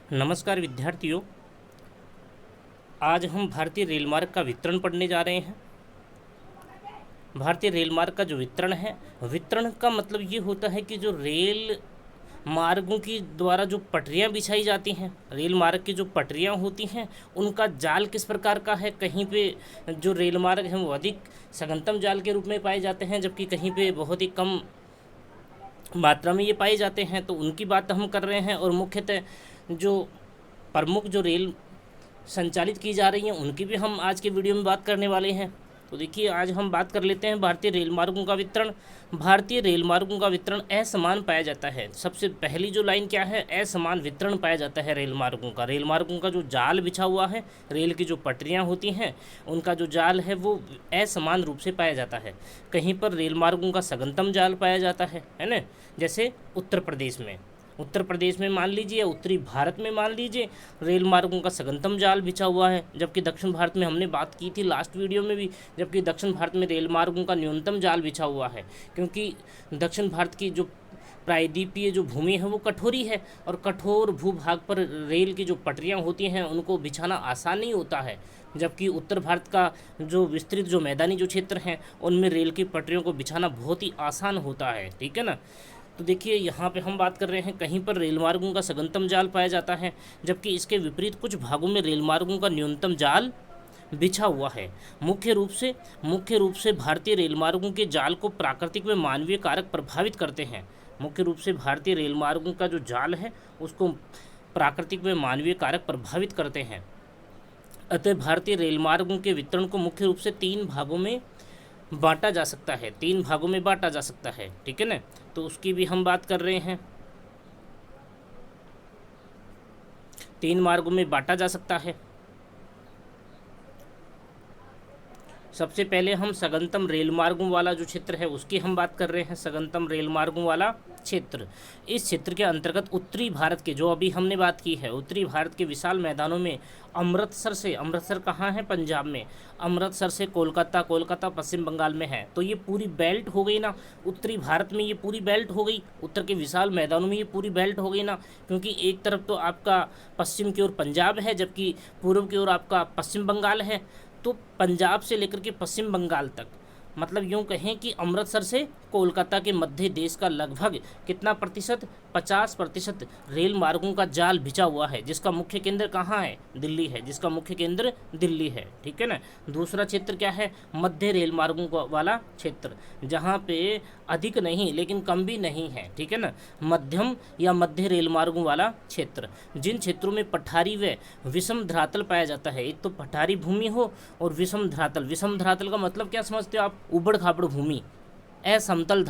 नमस्कार विद्यार्थियों। आज हम भारतीय रेल मार्ग का वितरण पढ़ने जा रहे हैं। भारतीय रेल मार्ग का जो वितरण है, वितरण का मतलब ये होता है कि जो रेल मार्गों की द्वारा जो पटरियां बिछाई जाती हैं, रेल मार्ग की जो पटरियां होती हैं उनका जाल किस प्रकार का है। कहीं पे जो रेल मार्ग हैं वो अधिक सघनतम जाल के रूप में पाए जाते हैं, जबकि कहीं पे बहुत ही कम मात्रा में ये पाए जाते हैं। तो उनकी बात हम कर रहे हैं। और मुख्यतः जो प्रमुख जो रेल संचालित की जा रही हैं उनकी भी हम आज के वीडियो में बात करने वाले हैं। तो देखिए, आज हम बात कर लेते हैं भारतीय रेल मार्गों का वितरण। भारतीय रेल मार्गों का वितरण असमान पाया जाता है। सबसे पहली जो लाइन क्या है, असमान वितरण पाया जाता है रेल मार्गों का। रेल मार्गों का जो जाल बिछा हुआ है, रेल की जो पटरियां होती हैं उनका जो जाल है वो असमान रूप से पाया जाता है। कहीं पर रेल मार्गों का सघनतम जाल पाया जाता है ना। जैसे उत्तर प्रदेश में मान लीजिए, उत्तरी भारत में मान लीजिए रेल मार्गों का सघनतम जाल बिछा हुआ है। जबकि दक्षिण भारत में हमने बात की थी लास्ट वीडियो में भी, जबकि दक्षिण भारत में रेल मार्गों का न्यूनतम जाल बिछा हुआ है, क्योंकि दक्षिण भारत की जो प्रायद्वीपीय जो भूमि है वो कठोरी है और कठोर भूभाग पर रेल की जो पटरियां होती हैं उनको बिछाना आसान नहीं होता है। जबकि उत्तर भारत का जो विस्तृत जो मैदानी जो क्षेत्र हैं उनमें रेल की पटरियों को बिछाना बहुत ही आसान होता है। ठीक है ना। तो देखिए, यहाँ पे हम बात कर रहे हैं कहीं पर रेल मार्गों का सघनतम जाल पाया जाता है, जबकि इसके विपरीत कुछ भागों में रेल मार्गों का न्यूनतम जाल बिछा हुआ है। मुख्य रूप से भारतीय रेल मार्गों के जाल को प्राकृतिक व मानवीय कारक प्रभावित करते हैं। मुख्य रूप से भारतीय रेल मार्गों का जो जाल है उसको प्राकृतिक व मानवीय कारक प्रभावित करते हैं। अतः भारतीय रेल मार्गों के वितरण को मुख्य रूप से तीन भागों में बांटा जा सकता है। ठीक है ना। तो उसकी भी हम बात कर रहे हैं। तीन मार्गों में बांटा जा सकता है। सबसे पहले हम सघनतम रेल मार्गों वाला जो क्षेत्र है उसकी हम बात कर रहे हैं। सघनतम रेल मार्गों वाला क्षेत्र, इस क्षेत्र के अंतर्गत उत्तरी भारत के, जो अभी हमने बात की है, उत्तरी भारत के विशाल मैदानों में अमृतसर कहाँ है, पंजाब में, अमृतसर से कोलकाता पश्चिम बंगाल में है। तो ये पूरी बेल्ट हो गई ना, उत्तरी भारत में ये पूरी बेल्ट हो गई, उत्तर के विशाल मैदानों में ये पूरी बेल्ट हो गई ना। क्योंकि एक तरफ तो आपका पश्चिम की ओर पंजाब है, जबकि पूर्व की ओर आपका पश्चिम बंगाल है। तो पंजाब से लेकर के पश्चिम बंगाल तक, मतलब यूँ कहें कि अमृतसर से कोलकाता के मध्य देश का लगभग कितना प्रतिशत, 50% रेल मार्गों का जाल बिछा हुआ है, जिसका मुख्य केंद्र कहाँ है, दिल्ली है, जिसका मुख्य केंद्र दिल्ली है। ठीक है ना। दूसरा क्षेत्र क्या है, मध्य रेल मार्गों वाला क्षेत्र, जहाँ पे अधिक नहीं लेकिन कम भी नहीं है। ठीक है ना। मध्यम या मध्य रेल मार्गों वाला क्षेत्र, जिन क्षेत्रों में पठारी व विषम धरातल पाया जाता है। एक तो पठारी भूमि हो और विषम धरातल का मतलब क्या समझते हो आप, उबड़ खाबड़ भूमि, असमतल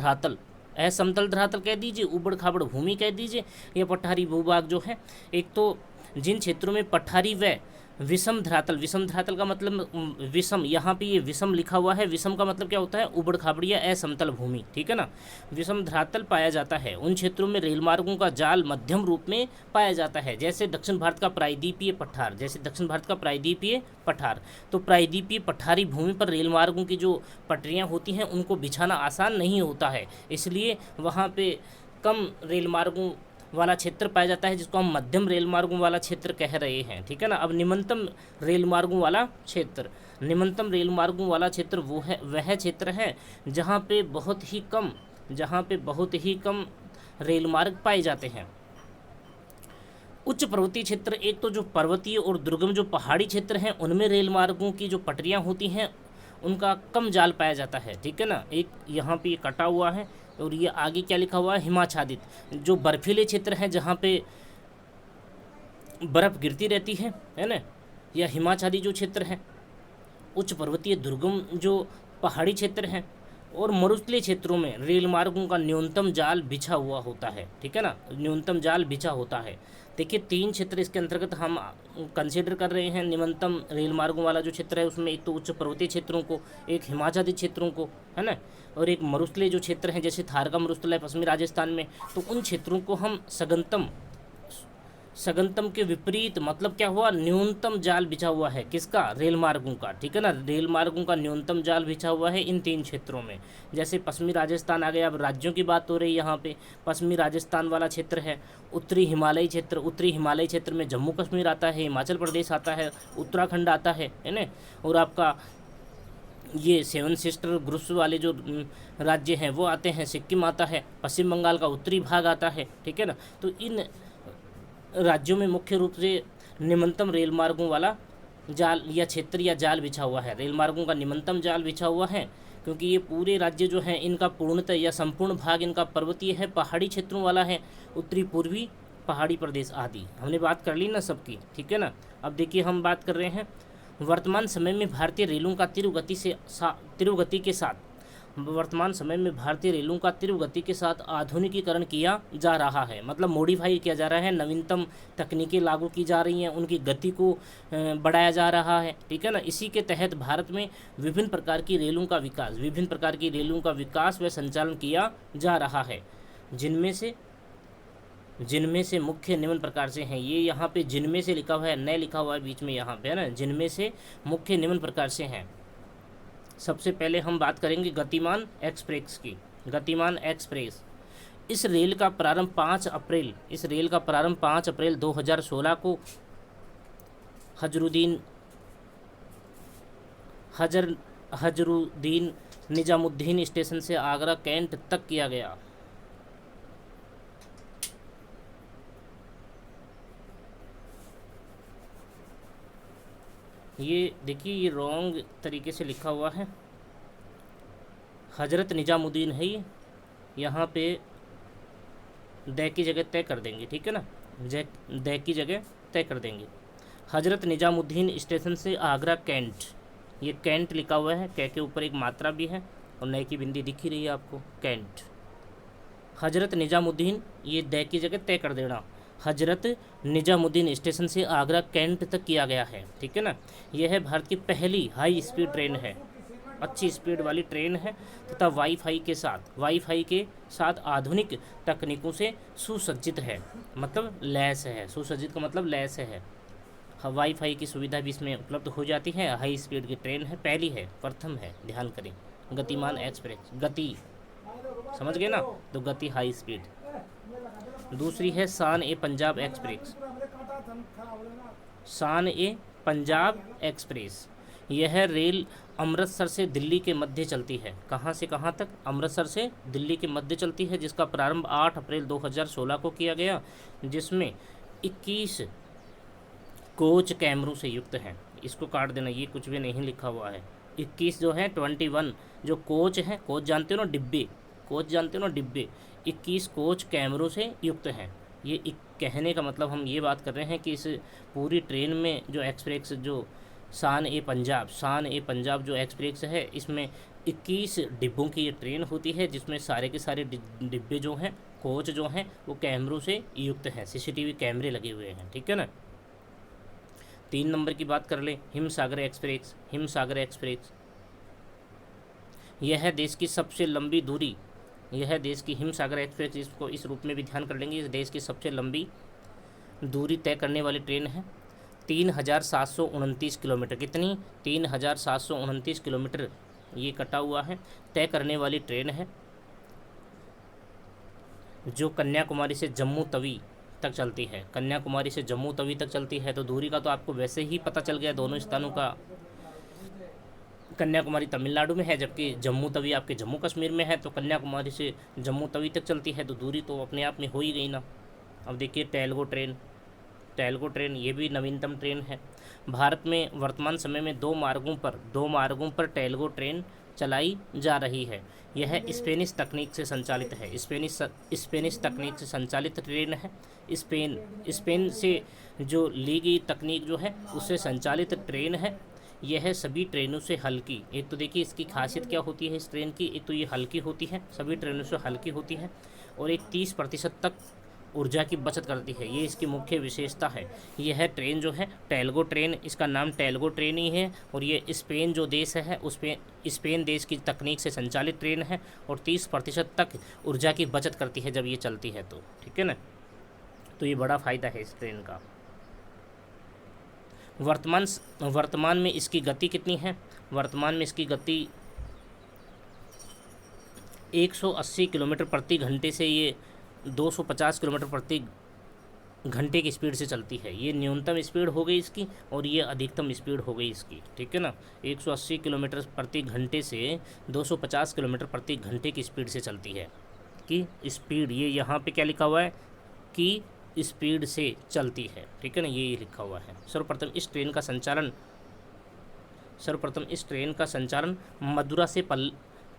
धरातल कह दीजिए, उबड़ खाबड़ भूमि कह दीजिए, यह पठारी भूभाग जो है। एक तो जिन क्षेत्रों में पठारी व विषम धरातल का मतलब विषम, यहाँ पे ये विषम लिखा हुआ है, विषम का मतलब क्या होता है, उबड़ खाबड़ या असमतल भूमि। ठीक है ना। विषम धरातल पाया जाता है, उन क्षेत्रों में रेल मार्गों का जाल मध्यम रूप में पाया जाता है। जैसे दक्षिण भारत का प्रायद्वीपीय पठार, तो प्रायद्वीपीय पठारी भूमि पर रेल मार्गों की जो पटरियाँ होती हैं उनको बिछाना आसान नहीं होता है, इसलिए वहाँ पे कम रेल मार्गों वाला क्षेत्र पाया जाता है, जिसको हम मध्यम रेल मार्गों वाला क्षेत्र कह रहे हैं। ठीक है ना। अब निम्नतम रेल मार्गों वाला क्षेत्र वह क्षेत्र है जहाँ पे बहुत ही कम रेल मार्ग पाए जाते हैं। उच्च पर्वतीय क्षेत्र, एक तो जो पर्वतीय और दुर्गम जो पहाड़ी क्षेत्र हैं उनमें रेल मार्गों की जो पटरियाँ होती हैं उनका कम जाल पाया जाता है। ठीक है ना। एक यहाँ पे ये कटा हुआ है और ये आगे क्या लिखा हुआ है, हिमाच्छादित, जो बर्फीले क्षेत्र हैं जहाँ पे बर्फ़ गिरती रहती है ना, या हिमाच्छादित जो क्षेत्र है, उच्च पर्वतीय दुर्गम जो पहाड़ी क्षेत्र हैं और मरुस्थलीय क्षेत्रों में रेल मार्गों का न्यूनतम जाल बिछा हुआ होता है। ठीक है ना। न्यूनतम जाल बिछा होता है। देखिए, तीन क्षेत्र इसके अंतर्गत हम कंसीडर कर रहे हैं। निम्नतम रेल मार्गों वाला जो क्षेत्र है उसमें एक तो उच्च पर्वतीय क्षेत्रों को, एक हिमाच्छादित क्षेत्रों को, है ना, और एक मरुस्थलीय जो क्षेत्र हैं जैसे थार का मरुस्थल है पश्चिमी राजस्थान में, तो उन क्षेत्रों को हम सघनतम के विपरीत मतलब क्या हुआ, न्यूनतम जाल बिछा हुआ है किसका, रेल मार्गों का, ठीक है ना। रेल मार्गों का न्यूनतम जाल बिछा हुआ है इन 3 क्षेत्रों में। जैसे पश्चिमी राजस्थान आ गया, अब राज्यों की बात हो रही है यहाँ पे। पश्चिमी राजस्थान वाला क्षेत्र है, उत्तरी हिमालयी क्षेत्र, उत्तरी हिमालयी क्षेत्र में जम्मू कश्मीर आता है, हिमाचल प्रदेश आता है, उत्तराखंड आता है ना। और आपका ये 7 सिस्टर ग्रुप्स वाले जो राज्य हैं वो आते हैं, सिक्किम आता है, पश्चिम बंगाल का उत्तरी भाग आता है, ठीक है ना। तो इन राज्यों में मुख्य रूप से निम्नतम रेल मार्गों वाला जाल या क्षेत्र या जाल बिछा हुआ है, रेल मार्गों का निम्नतम जाल बिछा हुआ है, क्योंकि ये पूरे राज्य जो हैं इनका पूर्णतः या संपूर्ण भाग इनका पर्वतीय है, पहाड़ी क्षेत्रों वाला है, उत्तरी पूर्वी पहाड़ी प्रदेश आदि। हमने बात कर ली ना सबकी, ठीक है ना। अब देखिए हम बात कर रहे हैं वर्तमान समय में भारतीय रेलों का तीव्र गति के साथ आधुनिकीकरण किया जा रहा है, मतलब मॉडिफाई किया जा रहा है, नवीनतम तकनीकें लागू की जा रही हैं, उनकी गति को बढ़ाया जा रहा है, ठीक है ना। इसी के तहत भारत में विभिन्न प्रकार की रेलों का विकास व संचालन किया जा रहा है, जिनमें से मुख्य निम्न प्रकार से हैं। ये यहाँ पे जिनमें से लिखा हुआ है, न लिखा हुआ है बीच में यहाँ पे, है ना। जिनमें से मुख्य निम्न प्रकार से हैं। सबसे पहले हम बात करेंगे गतिमान एक्सप्रेस की। गतिमान एक्सप्रेस, इस रेल का प्रारंभ 5 अप्रैल 2016 को हजरुद्दीन निजामुद्दीन स्टेशन से आगरा कैंट तक किया गया। ये देखिए, ये रॉन्ग तरीके से लिखा हुआ है, हजरत निजामुद्दीन है ये, यहाँ पे दै की जगह तय कर देंगे, ठीक है ना, दै की जगह तय कर देंगे। हजरत निजामुद्दीन स्टेशन से आगरा कैंट, ये कैंट लिखा हुआ है, कै के ऊपर एक मात्रा भी है और नए की बिंदी दिख ही रही है आपको, कैंट। हजरत निजामुद्दीन, ये दै की जगह तय कर देना, हजरत निजामुद्दीन स्टेशन से आगरा कैंट तक किया गया है, ठीक है ना। यह है भारत की पहली हाई स्पीड ट्रेन है, अच्छी स्पीड वाली ट्रेन है तथा वाईफाई के साथ आधुनिक तकनीकों से सुसज्जित है, मतलब लैस है। सुसज्जित का मतलब लैस है, वाईफाई की सुविधा भी इसमें उपलब्ध हो जाती है। हाई स्पीड की ट्रेन है, पहली है, प्रथम है, ध्यान करें। गतिमान एक्सप्रेस, गति समझ गए ना, तो गति हाई स्पीड। दूसरी है शान ए पंजाब एक्सप्रेस, शान ए पंजाब एक्सप्रेस। यह रेल अमृतसर से दिल्ली के मध्य चलती है। कहाँ से कहाँ तक? अमृतसर से दिल्ली के मध्य चलती है, जिसका प्रारंभ 8 अप्रैल 2016 को किया गया, जिसमें 21 कोच कैमरों से युक्त हैं। इसको काट देना, ये कुछ भी नहीं लिखा हुआ है। 21 जो है 21 जो कोच हैं, कोच जानते हो ना, डिब्बे, कोच जानते हो ना, डिब्बे, 21 कोच कैमरों से युक्त हैं। ये कहने का मतलब हम ये बात कर रहे हैं कि इस पूरी ट्रेन में जो एक्सप्रेस, जो शान ए पंजाब जो एक्सप्रेस है, इसमें 21 डिब्बों की ये ट्रेन होती है, जिसमें सारे के सारे डिब्बे जो हैं, कोच जो हैं, वो कैमरों से युक्त हैं, सीसीटीवी कैमरे लगे हुए हैं, ठीक है ना। 3 नंबर की बात कर ले, हिमसागर एक्सप्रेस। यह देश की सबसे लंबी दूरी, यह देश की हिमसागर एक्सप्रेस, इसको इस रूप में भी ध्यान कर लेंगे, इस देश की सबसे लंबी दूरी तय करने वाली ट्रेन है। 3729 किलोमीटर, कितनी? 3729 किलोमीटर ये कटा हुआ है, तय करने वाली ट्रेन है, जो कन्याकुमारी से जम्मू तवी तक चलती है। कन्याकुमारी से जम्मू तवी तक चलती है, तो दूरी का तो आपको वैसे ही पता चल गया दोनों स्थानों का। कन्याकुमारी तमिलनाडु में है, जबकि जम्मू तवी आपके जम्मू कश्मीर में है, तो कन्याकुमारी से जम्मू तवी तक चलती है, तो दूरी तो अपने आप में हो ही गई ना। अब देखिए टेलगो ट्रेन, ये भी नवीनतम ट्रेन है। भारत में वर्तमान समय में 2 मार्गों पर टेलगो ट्रेन चलाई जा रही है। यह स्पेनिश तकनीक से संचालित है, स्पेनिश तकनीक से संचालित ट्रेन है। स्पेन से जो ली गई तकनीक जो है, उससे संचालित ट्रेन है। यह सभी ट्रेनों से हल्की, एक तो देखिए इसकी खासियत क्या होती है इस ट्रेन की, एक तो ये हल्की होती है, सभी ट्रेनों से हल्की होती है, और एक 30% तक ऊर्जा की बचत करती है, ये इसकी मुख्य विशेषता है। यह ट्रेन जो है टेलगो ट्रेन, इसका नाम टेलगो ट्रेन ही है, और ये स्पेन जो देश है उसमें स्पेन देश की तकनीक से संचालित ट्रेन है, और 30% तक ऊर्जा की बचत करती है जब ये चलती है तो, ठीक है ना। तो ये बड़ा फ़ायदा है इस ट्रेन का। वर्तमान में इसकी गति कितनी है? वर्तमान में इसकी गति 180 किलोमीटर प्रति घंटे से ये 250 किलोमीटर प्रति घंटे की स्पीड से चलती है। ये न्यूनतम स्पीड हो गई इसकी और ये अधिकतम स्पीड हो गई इसकी, ठीक है ना। 180 किलोमीटर प्रति घंटे से 250 किलोमीटर प्रति घंटे की स्पीड से चलती है कि स्पीड, ये यहाँ पे क्या लिखा हुआ है कि स्पीड से चलती है, ठीक है ना, ये लिखा हुआ है। सर्वप्रथम इस ट्रेन का संचालन मदुरा से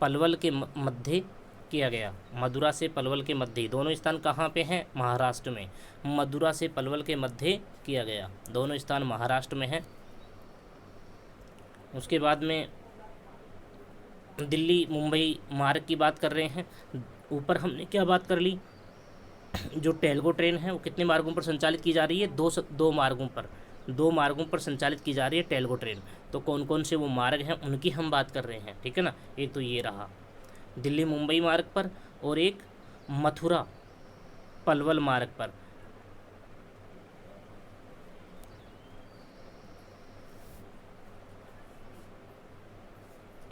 पलवल के मध्य किया गया। मदुरा से पलवल के मध्य, दोनों स्थान कहाँ पे हैं? महाराष्ट्र में। मदुरा से पलवल के मध्य किया गया, दोनों स्थान महाराष्ट्र में हैं। उसके बाद में दिल्ली मुंबई मार्ग की बात कर रहे हैं। ऊपर हमने क्या बात कर ली? जो टेलगो ट्रेन है वो कितने मार्गों पर संचालित की जा रही है? दो मार्गों पर संचालित की जा रही है टेलगो ट्रेन। तो कौन कौन से वो मार्ग हैं उनकी हम बात कर रहे हैं, ठीक है ना। एक तो ये रहा दिल्ली मुंबई मार्ग पर और एक मथुरा पलवल मार्ग पर।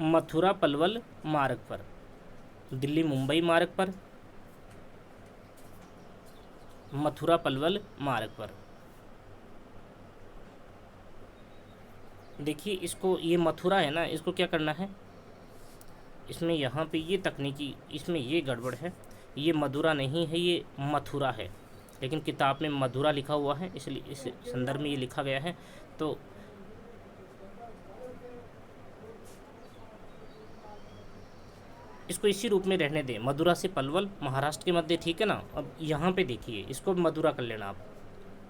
मथुरा पलवल मार्ग पर, दिल्ली मुंबई मार्ग पर, मथुरा पलवल मार्ग पर। देखिए इसको, ये मथुरा है ना, इसको क्या करना है, इसमें यहाँ पे ये तकनीकी, इसमें ये गड़बड़ है, ये मदुरा नहीं है, ये मथुरा है, लेकिन किताब में मधुरा लिखा हुआ है, इसलिए इस संदर्भ में ये लिखा गया है। तो इसको इसी रूप में रहने दें, मदुरा से पलवल महाराष्ट्र के मध्य, ठीक है ना। अब यहाँ पे देखिए, इसको मदुरा कर लेना, आप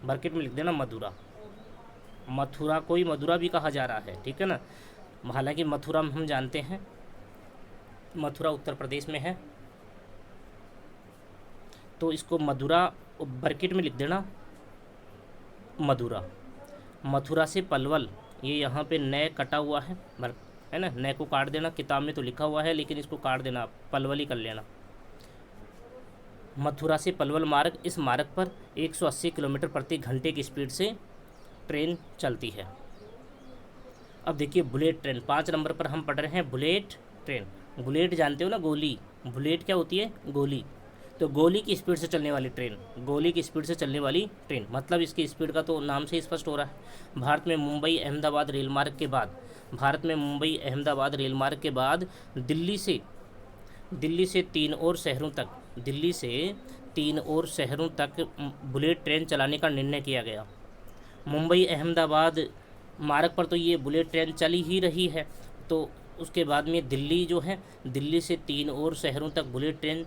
ब्रैकेट में लिख देना मदुरा। मथुरा को ही मदुरा भी कहा जा रहा है, ठीक है ना। हालांकि मथुरा हम जानते हैं, मथुरा उत्तर प्रदेश में है, तो इसको मदुरा ब्रैकेट में लिख देना मदुरा। मथुरा से पलवल, ये यहाँ पे नए कटा हुआ है ना, नए को काट देना। किताब में तो लिखा हुआ है लेकिन इसको काट देना, पलवल ही कर लेना। मथुरा से पलवल मार्ग, इस मार्ग पर 180 किलोमीटर प्रति घंटे की स्पीड से ट्रेन चलती है। अब देखिए बुलेट ट्रेन, 5 नंबर पर हम पढ़ रहे हैं बुलेट ट्रेन। बुलेट जानते हो ना, गोली। बुलेट क्या होती है? गोली। तो गोली की स्पीड से चलने वाली ट्रेन, गोली की स्पीड से चलने वाली ट्रेन, मतलब इसकी स्पीड का तो नाम से ही स्पष्ट हो रहा है। भारत में मुंबई अहमदाबाद रेल मार्ग के बाद दिल्ली से 3 और शहरों तक बुलेट ट्रेन चलाने का निर्णय किया गया। मुंबई अहमदाबाद मार्ग पर तो ये बुलेट ट्रेन चली ही रही है, तो उसके बाद में दिल्ली जो है, दिल्ली से 3 और शहरों तक बुलेट ट्रेन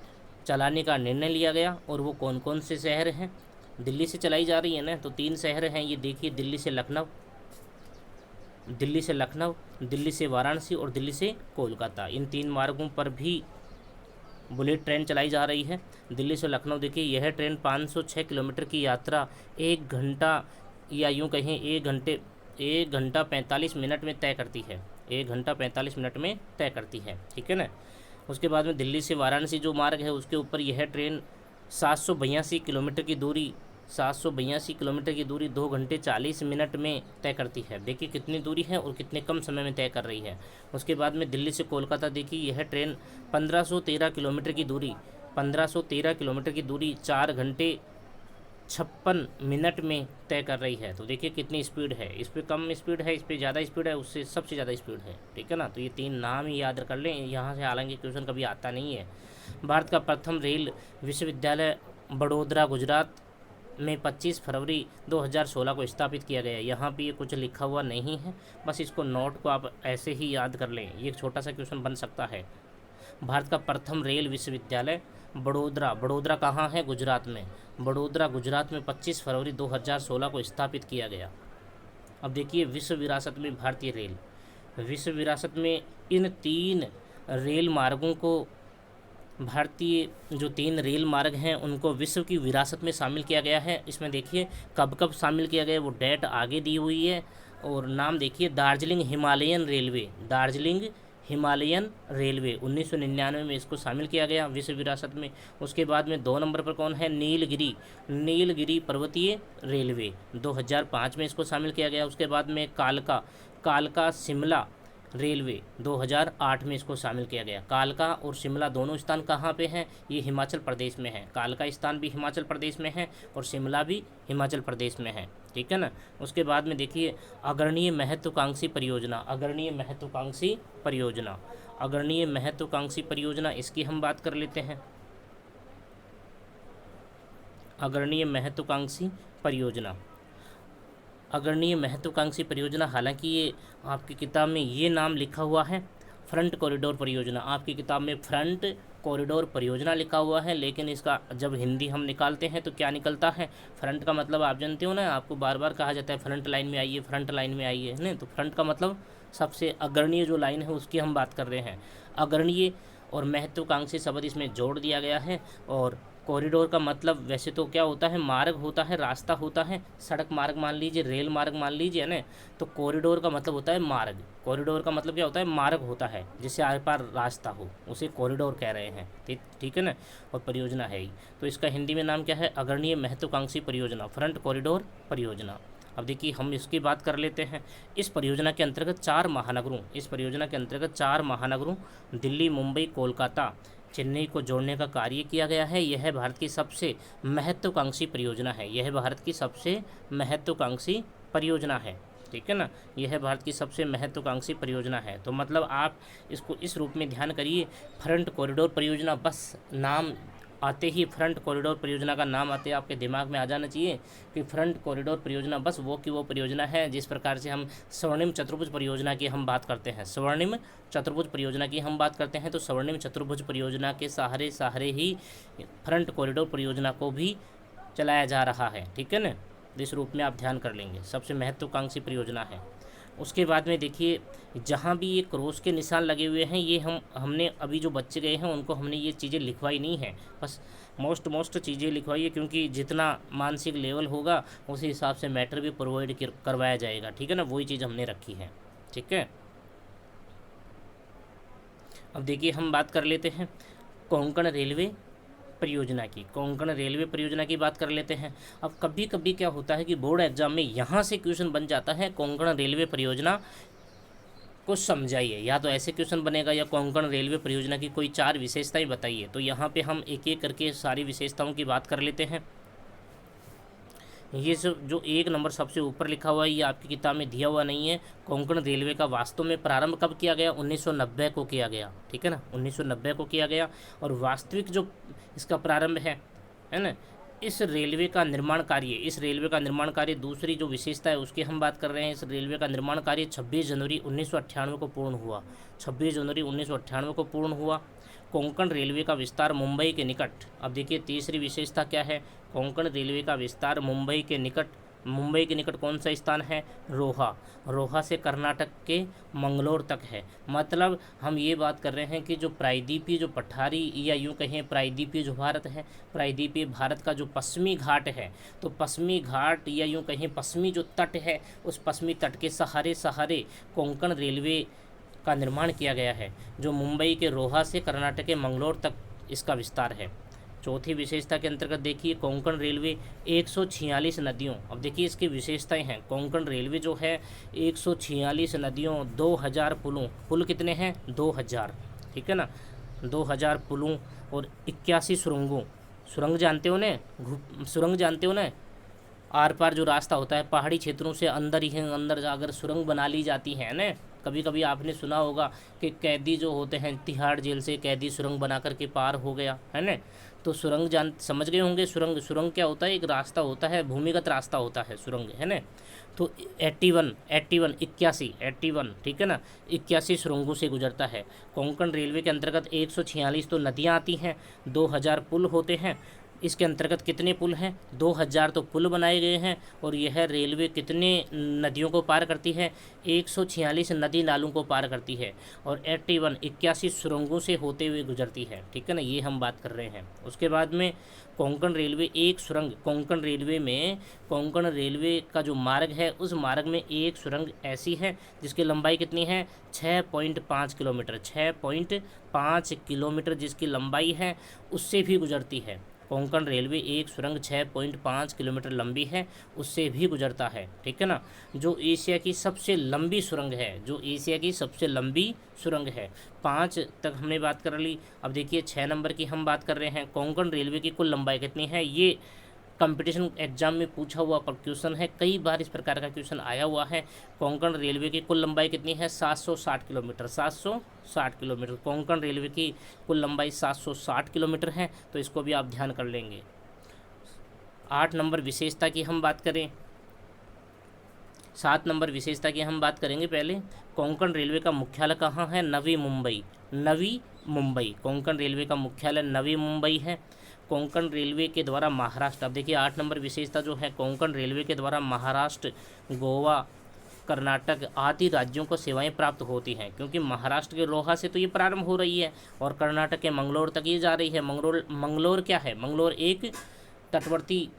चलाने का निर्णय लिया गया। और वो कौन कौन से शहर हैं? दिल्ली से चलाई जा रही है ना, तो 3 शहर हैं, ये देखिए, दिल्ली से लखनऊ, दिल्ली से वाराणसी और दिल्ली से कोलकाता। इन 3 मार्गों पर भी बुलेट ट्रेन चलाई जा रही है। दिल्ली से लखनऊ देखिए, यह ट्रेन 506 किलोमीटर की यात्रा 1 घंटा, या यूँ कहें 1 घंटा 45 मिनट में तय करती है। 1 घंटा 45 मिनट में तय करती है, ठीक है ना। उसके बाद में दिल्ली से वाराणसी जो मार्ग है, उसके ऊपर यह ट्रेन 782 किलोमीटर की दूरी 2 घंटे 40 मिनट में तय करती है। देखिए कितनी दूरी है और कितने कम समय में तय कर रही है। उसके बाद में दिल्ली से कोलकाता देखिए, यह ट्रेन 1513 किलोमीटर की दूरी 4 घंटे 56 मिनट में तय कर रही है। तो देखिए कितनी स्पीड है, इस पर कम स्पीड है, इस पर ज़्यादा स्पीड है, उससे सबसे ज़्यादा स्पीड है, ठीक है ना। तो ये 3 नाम ही याद कर लें यहाँ से, हालांकि क्वेश्चन कभी आता नहीं है। भारत का प्रथम रेल विश्वविद्यालय बड़ोदरा गुजरात में 25 फरवरी 2016 को स्थापित किया गया। यहाँ पे ये कुछ लिखा हुआ नहीं है, बस इसको नोट को आप ऐसे ही याद कर लें, ये एक छोटा सा क्वेश्चन बन सकता है। भारत का प्रथम रेल विश्वविद्यालय बड़ोदरा कहाँ है? गुजरात में। बड़ोदरा गुजरात में 25 फरवरी 2016 को स्थापित किया गया। अब देखिए विश्व विरासत में भारतीय रेल, विश्व विरासत में इन 3 रेल मार्गों को, भारतीय जो 3 रेल मार्ग हैं उनको विश्व की विरासत में शामिल किया गया है। इसमें देखिए कब कब शामिल किया गया है, वो डेट आगे दी हुई है। और नाम देखिए, दार्जिलिंग हिमालयन हिमालयन रेलवे, 1999 में इसको शामिल किया गया विश्व विरासत में। उसके बाद में 2 नंबर पर कौन है, नीलगिरी पर्वतीय रेलवे, 2005 में इसको शामिल किया गया। उसके बाद में कालका शिमला रेलवे, 2008 में इसको शामिल किया गया। कालका और शिमला दोनों स्थान कहाँ पे हैं, ये हिमाचल प्रदेश में है। कालका स्थान भी हिमाचल प्रदेश में है और शिमला भी हिमाचल प्रदेश में है, ठीक है ना। उसके बाद में देखिए अग्रणीय महत्वाकांक्षी परियोजना, इसकी हम बात कर लेते हैं। अग्रणीय महत्वाकांक्षी परियोजना, हालांकि ये आपकी किताब में ये नाम लिखा हुआ है फ्रंट कॉरिडोर परियोजना, आपकी किताब में फ्रंट कॉरिडोर परियोजना लिखा हुआ है, लेकिन इसका जब हिंदी हम निकालते हैं तो क्या निकलता है, फ्रंट का मतलब आप जानते हो ना, आपको बार बार कहा जाता है फ्रंट लाइन में आइए, है ना। तो फ्रंट का मतलब सबसे अग्रणीय जो लाइन है उसकी हम बात कर रहे हैं। अग्रणीय और महत्वाकांक्षी शब्द इसमें जोड़ दिया गया है। और कॉरिडोर का मतलब वैसे तो क्या होता है, मार्ग होता है, रास्ता होता है, सड़क मार्ग मान लीजिए, रेल मार्ग मान लीजिए, ना। तो कॉरिडोर का मतलब होता है मार्ग, कॉरिडोर का मतलब क्या होता है, मार्ग होता है, जिससे आर पार रास्ता हो, उसे कॉरिडोर कह रहे हैं, ठीक है ना। और परियोजना है ही, तो इसका हिंदी में नाम क्या है, अग्रणीय महत्वाकांक्षी परियोजना, फ्रंट कॉरिडोर परियोजना। अब देखिए हम इसकी बात कर लेते हैं। इस परियोजना के अंतर्गत 4 महानगरों दिल्ली, मुंबई, कोलकाता, चेन्नई को जोड़ने का कार्य किया गया है। यह भारत की सबसे महत्वाकांक्षी परियोजना है, ठीक है ना। यह भारत की सबसे महत्वाकांक्षी परियोजना है। तो मतलब आप इसको इस रूप में ध्यान करिए, फ्रंट कॉरिडोर परियोजना, बस नाम आते ही फ्रंट कॉरिडोर परियोजना का नाम आते आपके दिमाग में आ जाना चाहिए कि फ्रंट कॉरिडोर परियोजना बस वो की वो परियोजना है। जिस प्रकार से हम स्वर्णिम चतुर्भुज परियोजना की हम बात करते हैं, तो स्वर्णिम चतुर्भुज परियोजना के सहारे ही फ्रंट कॉरिडोर परियोजना को भी चलाया जा रहा है, ठीक है ना। इस रूप में आप ध्यान कर लेंगे, सबसे महत्वाकांक्षी परियोजना है। उसके बाद में देखिए जहाँ भी ये क्रॉस के निशान लगे हुए हैं, ये हमने अभी जो बच्चे गए हैं उनको हमने ये चीज़ें लिखवाई नहीं है, बस मोस्ट चीज़ें लिखवाई है, क्योंकि जितना मानसिक लेवल होगा उसी हिसाब से मैटर भी प्रोवाइड करवाया जाएगा, ठीक है ना। वही चीज़ हमने रखी है, ठीक है। अब देखिए हम बात कर लेते हैं कोंकण रेलवे परियोजना की बात कर लेते हैं। अब कभी कभी क्या होता है कि बोर्ड एग्जाम में यहाँ से क्वेश्चन बन जाता है, कोंकण रेलवे परियोजना को समझाइए, या तो ऐसे क्वेश्चन बनेगा, या कोंकण रेलवे परियोजना की कोई 4 विशेषताएं बताइए। तो यहाँ पे हम एक एक करके सारी विशेषताओं की बात कर लेते हैं। ये सब जो 1 नंबर सबसे ऊपर लिखा हुआ है, ये आपकी किताब में दिया हुआ नहीं है। कोंकण रेलवे का वास्तव में प्रारंभ कब किया गया, 1990 को किया गया, ठीक है ना, 1990 को किया गया। और वास्तविक जो इसका प्रारंभ है ना, इस रेलवे का निर्माण कार्य दूसरी जो विशेषता है उसकी हम बात कर रहे हैं। इस रेलवे का निर्माण कार्य 26 जनवरी 1998 को पूर्ण हुआ। कोंकण रेलवे का विस्तार मुंबई के निकट। अब देखिए तीसरी विशेषता क्या है, कोंकण रेलवे का विस्तार मुंबई के निकट कौन सा स्थान है, रोहा से कर्नाटक के मंगलोर तक है। मतलब हम ये बात कर रहे हैं कि जो प्रायद्वीपीय जो पठारी, या यूँ कहें प्रायद्वीपीय जो भारत है, प्रायद्वीपीय भारत का जो पश्चिमी घाट है, तो पश्चिमी घाट या यूँ कहें पश्चिमी जो तट है, उस पश्चिमी तट के सहारे कोंकण रेलवे का निर्माण किया गया है, जो मुंबई के रोहा से कर्नाटक के मंगलोर तक इसका विस्तार है। चौथी विशेषता के अंतर्गत देखिए कोंकण रेलवे 146 नदियों, अब देखिए इसकी विशेषताएं हैं। कोंकण रेलवे जो है 146 नदियों, 2000 पुल कितने हैं, 2000, ठीक है ना, 2000 पुलों और 81 सुरंग जानते हो ना, आर पार जो रास्ता होता है पहाड़ी क्षेत्रों से अंदर जाकर सुरंग बना ली जाती है ना। कभी कभी आपने सुना होगा कि कैदी जो होते हैं तिहाड़ जेल से कैदी सुरंग बना करके पार हो गया है ना। तो सुरंग समझ गए होंगे। सुरंग क्या होता है, एक रास्ता होता है, भूमिगत रास्ता होता है सुरंग, है ना। तो 81, ठीक है ना, 81 सुरंगों से गुजरता है। कोंकण रेलवे के अंतर्गत 146 तो नदियाँ आती हैं, 2000 पुल होते हैं, इसके अंतर्गत कितने पुल हैं? 2000 तो पुल बनाए गए हैं। और यह रेलवे कितने नदियों को पार करती है? 146 नदी नालों को पार करती है। और 81 सुरंगों से होते हुए गुजरती है। ठीक है ना, ये हम बात कर रहे हैं। उसके बाद में कोंकण रेलवे एक सुरंग, कोंकण रेलवे में कोंकण रेलवे का जो मार्ग है उस मार्ग में एक सुरंग ऐसी है जिसकी लंबाई कितनी है? 6.5 किलोमीटर, 6.5 किलोमीटर जिसकी लंबाई है उससे भी गुजरती है। कोंकण रेलवे एक सुरंग 6.5 किलोमीटर लंबी है, उससे भी गुजरता है। ठीक है ना, जो एशिया की सबसे लंबी सुरंग है, जो एशिया की सबसे लंबी सुरंग है। 5 तक हमने बात कर ली। अब देखिए 6 नंबर की हम बात कर रहे हैं। कोंकण रेलवे की कुल लंबाई कितनी है? ये कंपटीशन एग्जाम में पूछा हुआ क्वेश्चन है, कई बार इस प्रकार का क्वेश्चन आया हुआ है। कोंकण रेलवे की कुल लंबाई कितनी है? 760 किलोमीटर, 760 किलोमीटर। कोंकण रेलवे की कुल लंबाई 760 किलोमीटर है, तो इसको भी आप ध्यान कर लेंगे। 8 नंबर विशेषता की हम बात करें, 7 नंबर विशेषता की हम बात करेंगे। पहले कोंकण रेलवे का मुख्यालय कहाँ है? नवी मुंबई, नवी मुंबई। कोंकण रेलवे का मुख्यालय नवी मुंबई है। कोंकण रेलवे के द्वारा महाराष्ट्र, अब देखिए 8 नंबर विशेषता जो है, कोंकण रेलवे के द्वारा महाराष्ट्र, गोवा, कर्नाटक आदि राज्यों को सेवाएं प्राप्त होती हैं। क्योंकि महाराष्ट्र के रोहा से तो ये प्रारंभ हो रही है और कर्नाटक के मंगलोर तक ये जा रही है। मंगलोर क्या है? मंगलोर एक तटवर्ती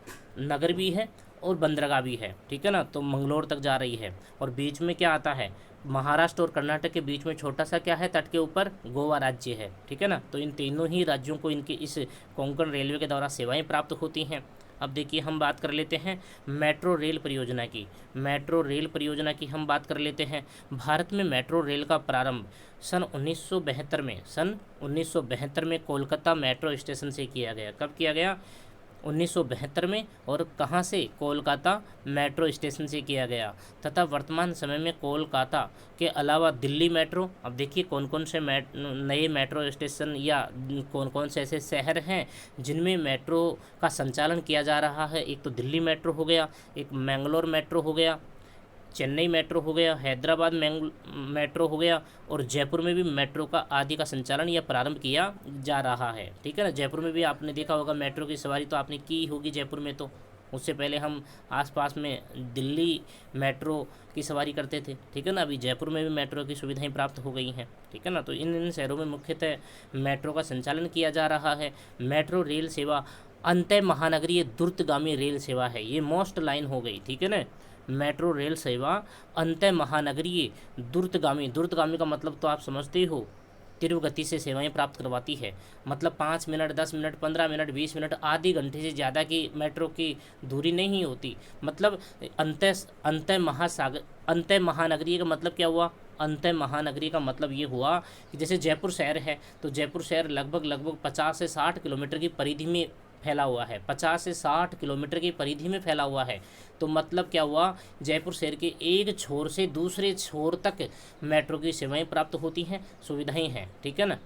नगर भी है और बंदरगाह भी है। ठीक है ना, तो मंगलोर तक जा रही है। और बीच में क्या आता है? महाराष्ट्र और कर्नाटक के बीच में छोटा सा क्या है? तट के ऊपर गोवा राज्य है। ठीक है ना, तो इन तीनों ही राज्यों को इनके इस कोंकण रेलवे के द्वारा सेवाएं प्राप्त होती हैं। अब देखिए हम बात कर लेते हैं मेट्रो रेल परियोजना की। मेट्रो रेल परियोजना की हम बात कर लेते हैं। भारत में मेट्रो रेल का प्रारंभ सन 1972 में कोलकाता मेट्रो स्टेशन से किया गया। कब किया गया? 1972 में। और कहाँ से? कोलकाता मेट्रो स्टेशन से किया गया। तथा वर्तमान समय में कोलकाता के अलावा दिल्ली मेट्रो, अब देखिए कौन कौन से नए मेट्रो स्टेशन या कौन कौन से ऐसे शहर हैं जिनमें मेट्रो का संचालन किया जा रहा है। एक तो दिल्ली मेट्रो हो गया, एक मैंगलोर मेट्रो हो गया, चेन्नई मेट्रो हो गया, हैदराबाद मेट्रो हो गया, और जयपुर में भी मेट्रो का आदि का संचालन या प्रारंभ किया जा रहा है। ठीक है ना, जयपुर में भी आपने देखा होगा मेट्रो की सवारी तो आपने की होगी जयपुर में। तो उससे पहले हम आसपास में दिल्ली मेट्रो की सवारी करते थे। ठीक है ना, अभी जयपुर में भी मेट्रो की सुविधाएं प्राप्त हो गई हैं। ठीक है ना, तो इन शहरों में मुख्यतः मेट्रो का संचालन किया जा रहा है। मेट्रो रेल सेवा अंतः महानगरीय द्रुतगामी रेल सेवा है, ये मोस्ट लाइन हो गई। ठीक है ना, मेट्रो रेल सेवा अंतः महानगरीय द्रुतगामी का मतलब तो आप समझते हो, तीव्र गति से सेवाएं प्राप्त करवाती है। मतलब 5 मिनट, 10 मिनट, 15 मिनट, 20 मिनट, आधे घंटे से ज़्यादा की मेट्रो की दूरी नहीं होती। मतलब अंतः महानगरीय का मतलब क्या हुआ? अंतः महानगरीय का मतलब ये हुआ कि जैसे जयपुर शहर है तो जयपुर शहर लगभग 50 से 60 किलोमीटर की परिधि में फैला हुआ है, 50 से 60 किलोमीटर की परिधि में फैला हुआ है। तो मतलब क्या हुआ? जयपुर शहर के एक छोर से दूसरे छोर तक मेट्रो की सेवाएं प्राप्त होती हैं, सुविधाएं हैं। ठीक है ना,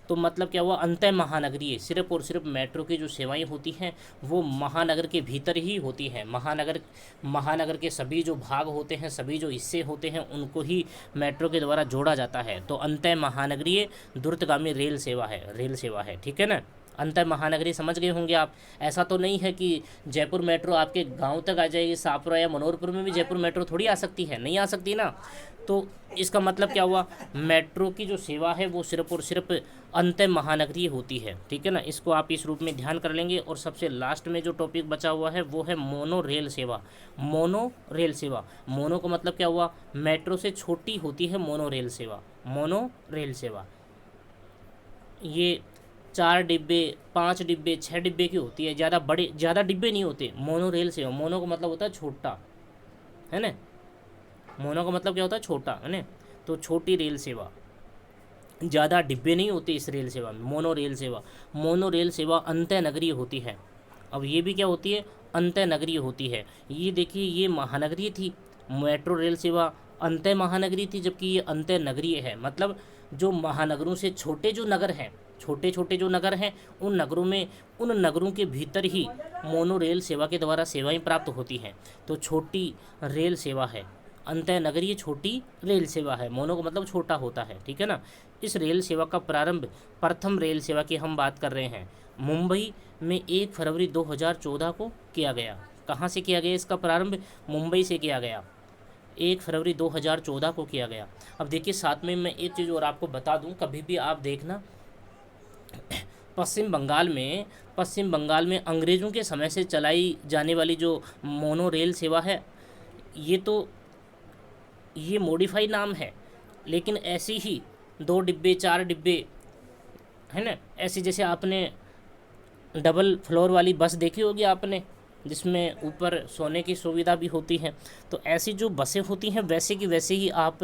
तो मतलब क्या हुआ? अंतः महानगरीय, सिर्फ और सिर्फ मेट्रो की जो सेवाएं होती हैं वो महानगर के भीतर ही होती हैं। महानगर के सभी जो भाग होते हैं, सभी जो हिस्से होते हैं, उनको ही मेट्रो के द्वारा जोड़ा जाता है। तो अंतः महानगरीय द्रुतगामी रेल सेवा है। ठीक है ना, अंतर महानगरी समझ गए होंगे आप। ऐसा तो नहीं है कि जयपुर मेट्रो आपके गांव तक आ जाएगी, सापुरा या मनोहरपुर में भी जयपुर मेट्रो थोड़ी आ सकती है, नहीं आ सकती ना। तो इसका मतलब क्या हुआ? मेट्रो की जो सेवा है वो सिर्फ और सिर्फ अंतर महानगरीय होती है। ठीक है ना, इसको आप इस रूप में ध्यान कर लेंगे। और सबसे लास्ट में जो टॉपिक बचा हुआ है वो है मोनो रेल सेवा। मोनो का मतलब क्या हुआ? मेट्रो से छोटी होती है मोनो रेल सेवा। ये 4 डिब्बे, 5 डिब्बे, 6 डिब्बे की होती है, ज़्यादा डिब्बे नहीं होते। मोनो रेल सेवा, मोनो का मतलब होता है छोटा, है ना। मोनो का मतलब क्या होता है? छोटा, है ना। तो छोटी रेल सेवा, ज़्यादा डिब्बे नहीं होते इस रेल सेवा में। मोनो रेल सेवा अंतः नगरीय होती है। अब ये भी क्या होती है? अंतः नगरीय होती है। ये देखिए, ये महानगरीय थी, मेट्रो रेल सेवा अंतः महानगरीय थी, जबकि ये अंतः नगरीय है। मतलब जो महानगरों से छोटे जो नगर हैं, छोटे जो नगर हैं, उन नगरों के भीतर ही मोनो रेल सेवा के द्वारा सेवाएं प्राप्त होती हैं। तो छोटी रेल सेवा है, अंतः नगरीय छोटी रेल सेवा है। मोनो का मतलब छोटा होता है। ठीक है ना, इस रेल सेवा का प्रारंभ, प्रथम रेल सेवा की हम बात कर रहे हैं, मुंबई में 1 फरवरी 2014 को किया गया। कहाँ से किया गया इसका प्रारंभ? मुंबई से किया गया, 1 फरवरी 2014 को किया गया। अब देखिए साथ में मैं एक चीज़ और आपको बता दूं, कभी भी आप देखना पश्चिम बंगाल में अंग्रेज़ों के समय से चलाई जाने वाली जो मोनो रेल सेवा है, ये मॉडिफाई नाम है, लेकिन ऐसी ही 2 डिब्बे 4 डिब्बे है ना, ऐसी जैसे आपने डबल फ्लोर वाली बस देखी होगी आपने, जिसमें ऊपर सोने की सुविधा भी होती है। तो ऐसी जो बसें होती हैं वैसे की वैसे ही आप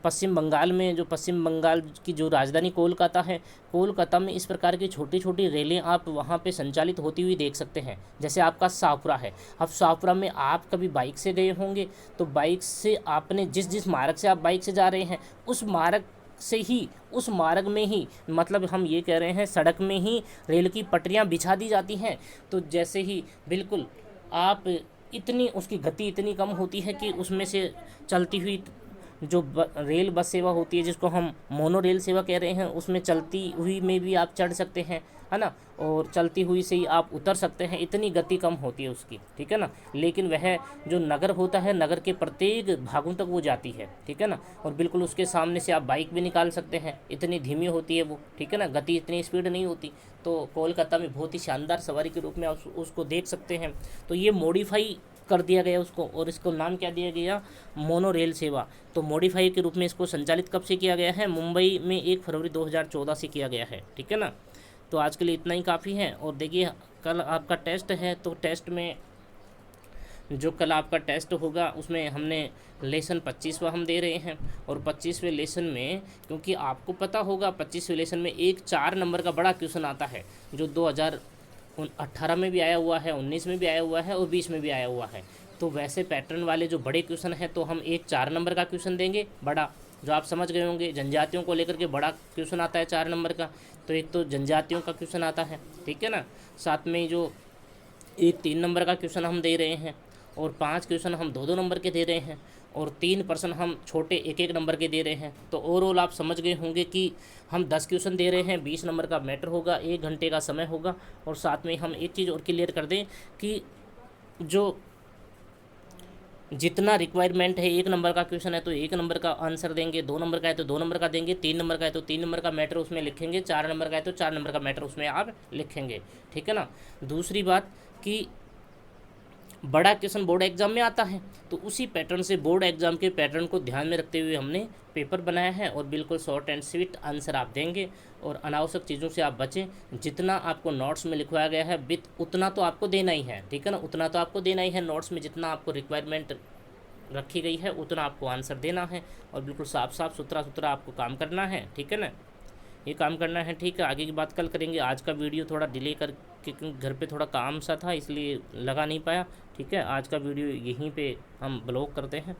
पश्चिम बंगाल में, जो पश्चिम बंगाल की जो राजधानी कोलकाता है, कोलकाता में इस प्रकार की छोटी छोटी रेलें आप वहाँ पे संचालित होती हुई देख सकते हैं। जैसे आपका शाहपुरा है, अब शाहपुरा में आप कभी बाइक से गए होंगे, तो बाइक से आपने जिस मार्ग से आप बाइक से जा रहे हैं उस मार्ग में ही मतलब हम ये कह रहे हैं सड़क में ही रेल की पटरियां बिछा दी जाती हैं। तो जैसे ही बिल्कुल आप उसकी गति इतनी कम होती है कि उसमें से चलती हुई जो रेल बस सेवा होती है, जिसको हम मोनो रेल सेवा कह रहे हैं, उसमें चलती हुई में भी आप चढ़ सकते हैं, है ना, और चलती हुई से ही आप उतर सकते हैं। इतनी गति कम होती है उसकी, ठीक है ना। लेकिन वह जो नगर होता है, नगर के प्रत्येक भागों तक वो जाती है, ठीक है ना, और बिल्कुल उसके सामने से आप बाइक भी निकाल सकते हैं, इतनी धीमी होती है वो, ठीक है ना, गति इतनी स्पीड नहीं होती। तो कोलकाता में बहुत ही शानदार सवारी के रूप में आप उसको देख सकते हैं। तो ये मॉडिफाई कर दिया गया उसको, और इसको नाम क्या दिया गया? मोनो रेल सेवा। तो मॉडिफाई के रूप में इसको संचालित कब से किया गया है? मुंबई में 1 फरवरी 2014 से किया गया है, ठीक है ना। तो आज के लिए इतना ही काफ़ी है। और देखिए कल आपका टेस्ट है, तो टेस्ट में जो कल आपका टेस्ट होगा उसमें हमने लेसन 25वां हम दे रहे हैं, और 25वें लेसन में, क्योंकि आपको पता होगा 25वें लेसन में एक 4 नंबर का बड़ा क्वेश्चन आता है, जो 2018 में भी आया हुआ है, 19 में भी आया हुआ है और 20 में भी आया हुआ है। तो वैसे पैटर्न वाले जो बड़े क्वेश्चन हैं, तो हम एक 4 नंबर का क्वेश्चन देंगे बड़ा, जो आप समझ गए होंगे। जनजातियों को लेकर के बड़ा क्वेश्चन आता है 4 नंबर का, तो एक तो जनजातियों का क्वेश्चन आता है, ठीक है ना। साथ में जो एक 3 नंबर का क्वेश्चन हम दे रहे हैं, और 5 क्वेश्चन हम 2-2 नंबर के दे रहे हैं, और 3 प्रश्न हम छोटे 1-1 नंबर के दे रहे हैं। तो ओवरऑल आप समझ गए होंगे कि हम 10 क्वेश्चन दे रहे हैं, 20 नंबर का मैटर होगा, 1 घंटे का समय होगा। और साथ में हम एक चीज़ और क्लियर कर दें कि जो जितना रिक्वायरमेंट है, 1 नंबर का क्वेश्चन है तो 1 नंबर का आंसर देंगे, 2 नंबर का है तो 2 नंबर का देंगे, 3 नंबर का है तो 3 नंबर का मैटर उसमें लिखेंगे, 4 नंबर का है तो 4 नंबर का मैटर उसमें आप लिखेंगे, ठीक है ना। दूसरी बात कि बड़ा क्वेश्चन बोर्ड एग्जाम में आता है, तो उसी पैटर्न से बोर्ड एग्जाम के पैटर्न को ध्यान में रखते हुए हमने पेपर बनाया है, और बिल्कुल शॉर्ट एंड स्वीट आंसर आप देंगे, और अनावश्यक चीज़ों से आप बचें। जितना आपको नोट्स में लिखवाया गया है उतना तो आपको देना ही है, ठीक है ना, उतना तो आपको देना ही है। नोट्स में जितना आपको रिक्वायरमेंट रखी गई है उतना आपको आंसर देना है, और बिल्कुल साफ साफ सुथरा आपको काम करना है, ठीक है ना, ये काम करना है, ठीक है। आगे की बात कल करेंगे। आज का वीडियो थोड़ा डिले कर के, घर पे थोड़ा काम सा था इसलिए लगा नहीं पाया, ठीक है। आज का वीडियो यहीं पे हम ब्लॉक करते हैं।